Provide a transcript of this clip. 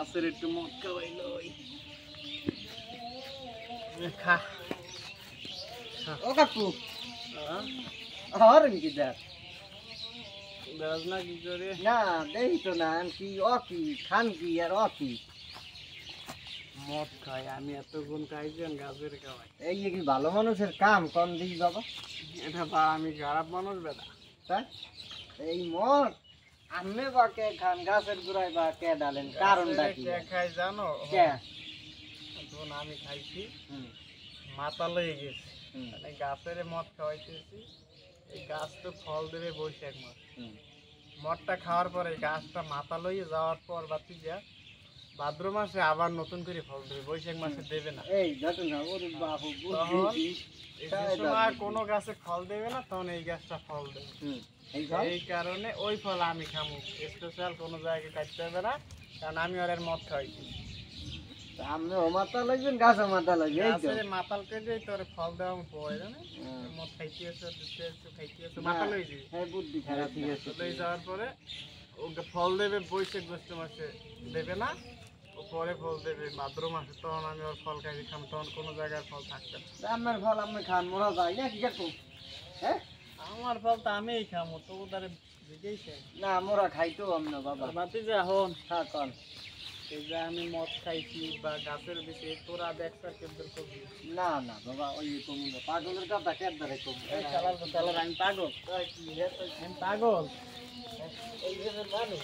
গাছের একটু মদ খাওয়াইলো খা ও কাকু হরেন কি দেখ বেড়াস না কি করে না দেখি তো না কি ও কি খান কি আর ও কি মদ খাই আমি এতক্ষণ খাইছেন গাছের খাওয়াই এই যে কি ভালো মানুষের কাম কোন দিই বাবা এটা বা আমি খারাপ মানুষ বেটা তাই এই মদ আমি বা কে খান গাছের গুড়াই বা কে ডালেন কারণটা কি কে খাই জানো কে যখন আমি খাইছি হুম মাথা লয়ে গেছি হুম মানে গাছের মদ খাওয়াইতেছি এই গাছ তো ফল দেবে বৈশাখ মাস হুম মদটা খাওয়ার পরে এই গাছটা মাথা লইয়ে যাওয়ার পর বাতিজা ভাদ্র মাসে আবার নতুন করে ফল দেবে বৈশাখ মাসে দেবে না এই ঘটনা ওরে বাবু তখন বুঝছি এই যে সময় কোনো গাছে ফল দেবে না তখন এই গাছটা ফল দেবে হুম এই ফল এই কারণে ওই ফল আমি খামু স্পেশাল কোনো জায়গায় কাটতে হবে না কারণ আমি ওর মদ খাইছি আপনি ও মাথা লাগবেন গাছে মাথা লাগবে এই তো গাছের মাতাল কেটে তোর ফল দেওয়া পড়ে জানে মদ খাইতে আছে দিতে আছে খাইতে আছে মাথা লই দিবি হ্যাঁ বুদ্ধি খারাপ ঠিক আছে লই যাওয়ার পরে ওকে ফল দেবে বৈশাখ জ্যৈষ্ঠ মাসে দেবে না ও পরে ফল দেবে ভাদ্র মাসে তখন আমি ওর ফল খাইতে খাম তখন কোনো জায়গায় ফল থাকবে না আমার ফল আমি খান মরা যায় না কি কাকু হ্যাঁ আমার ফল তো আমিই খামো তো ওদারে দিতেইছে না মোরা খাইতো আমরা বাবা বাতি যা হন হ্যাঁ কন এই যে আমি মদ খাইছি বা গাছের বেশি তোরা দেখছার কেন্দ্র করবি না না বাবা ওই কমু না পাগলের কথা কে ধরে কমু এই চালার তো চালার আমি পাগল আমি পাগল এই যে মানুষ